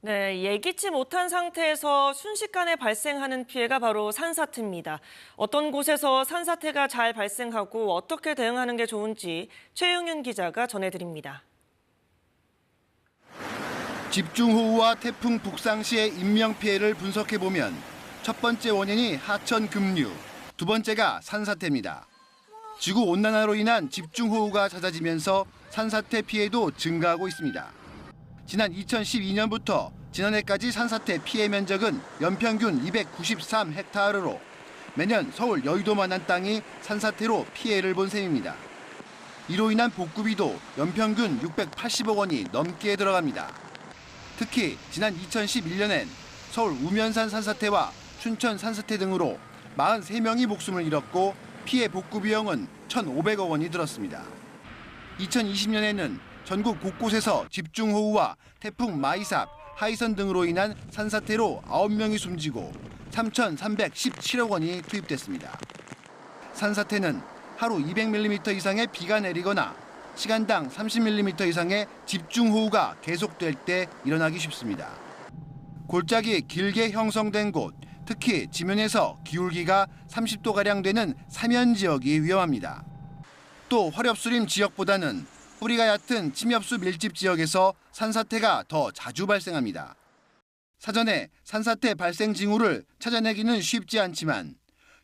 네, 예기치 못한 상태에서 순식간에 발생하는 피해가 바로 산사태입니다. 어떤 곳에서 산사태가 잘 발생하고 어떻게 대응하는 게 좋은지 최용윤 기자가 전해드립니다. 집중호우와 태풍 북상 시의 인명피해를 분석해보면 첫 번째 원인이 하천 급류, 두 번째가 산사태입니다. 지구온난화로 인한 집중호우가 잦아지면서 산사태 피해도 증가하고 있습니다. 지난 2012년부터 지난해까지 산사태 피해 면적은 연평균 293헥타르로 매년 서울 여의도만한 땅이 산사태로 피해를 본 셈입니다. 이로 인한 복구비도 연평균 680억 원이 넘게 들어갑니다. 특히 지난 2011년엔 서울 우면산 산사태와 춘천 산사태 등으로 43명이 목숨을 잃었고 피해 복구 비용은 1,500억 원이 들었습니다. 2020년에는 전국 곳곳에서 집중호우와 태풍 마이삭, 하이선 등으로 인한 산사태로 9명이 숨지고 3,317억 원이 투입됐습니다. 산사태는 하루 200mm 이상의 비가 내리거나 시간당 30mm 이상의 집중호우가 계속될 때 일어나기 쉽습니다. 골짜기 길게 형성된 곳, 특히 지면에서 기울기가 30도가량 되는 사면 지역이 위험합니다. 또 화렵수림 지역보다는 뿌리가 얕은 침엽수 밀집 지역에서 산사태가 더 자주 발생합니다. 사전에 산사태 발생 징후를 찾아내기는 쉽지 않지만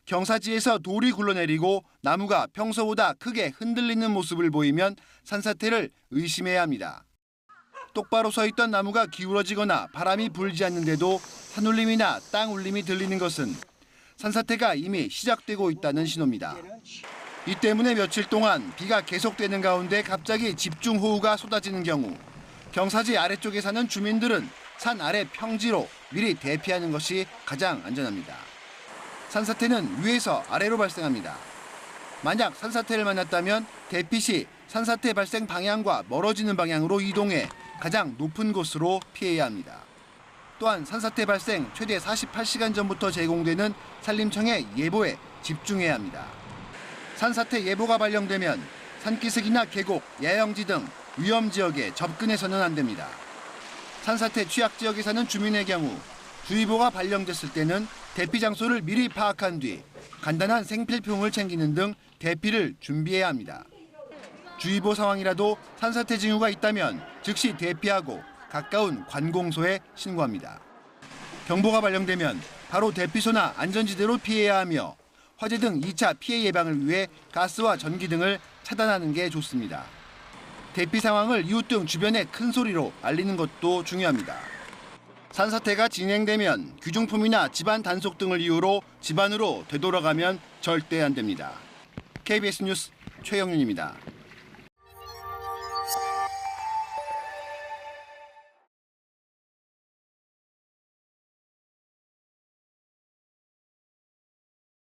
경사지에서 돌이 굴러내리고 나무가 평소보다 크게 흔들리는 모습을 보이면 산사태를 의심해야 합니다. 똑바로 서 있던 나무가 기울어지거나 바람이 불지 않는데도 산울림이나 땅 울림이 들리는 것은 산사태가 이미 시작되고 있다는 신호입니다. 이 때문에 며칠 동안 비가 계속되는 가운데 갑자기 집중호우가 쏟아지는 경우 경사지 아래쪽에 사는 주민들은 산 아래 평지로 미리 대피하는 것이 가장 안전합니다. 산사태는 위에서 아래로 발생합니다. 만약 산사태를 만났다면 대피 시 산사태 발생 방향과 멀어지는 방향으로 이동해 가장 높은 곳으로 피해야 합니다. 또한 산사태 발생 최대 48시간 전부터 제공되는 산림청의 예보에 집중해야 합니다. 산사태 예보가 발령되면 산기슭이나 계곡, 야영지 등 위험 지역에 접근해서는 안 됩니다. 산사태 취약 지역에 사는 주민의 경우 주의보가 발령됐을 때는 대피 장소를 미리 파악한 뒤 간단한 생필품을 챙기는 등 대피를 준비해야 합니다. 주의보 상황이라도 산사태 징후가 있다면 즉시 대피하고 가까운 관공소에 신고합니다. 경보가 발령되면 바로 대피소나 안전지대로 피해야 하며 화재 등 2차 피해 예방을 위해 가스와 전기 등을 차단하는 게 좋습니다. 대피 상황을 이웃 등 주변에 큰 소리로 알리는 것도 중요합니다. 산사태가 진행되면 귀중품이나 집안 단속 등을 이유로 집 안으로 되돌아가면 절대 안 됩니다. KBS 뉴스 최영윤입니다.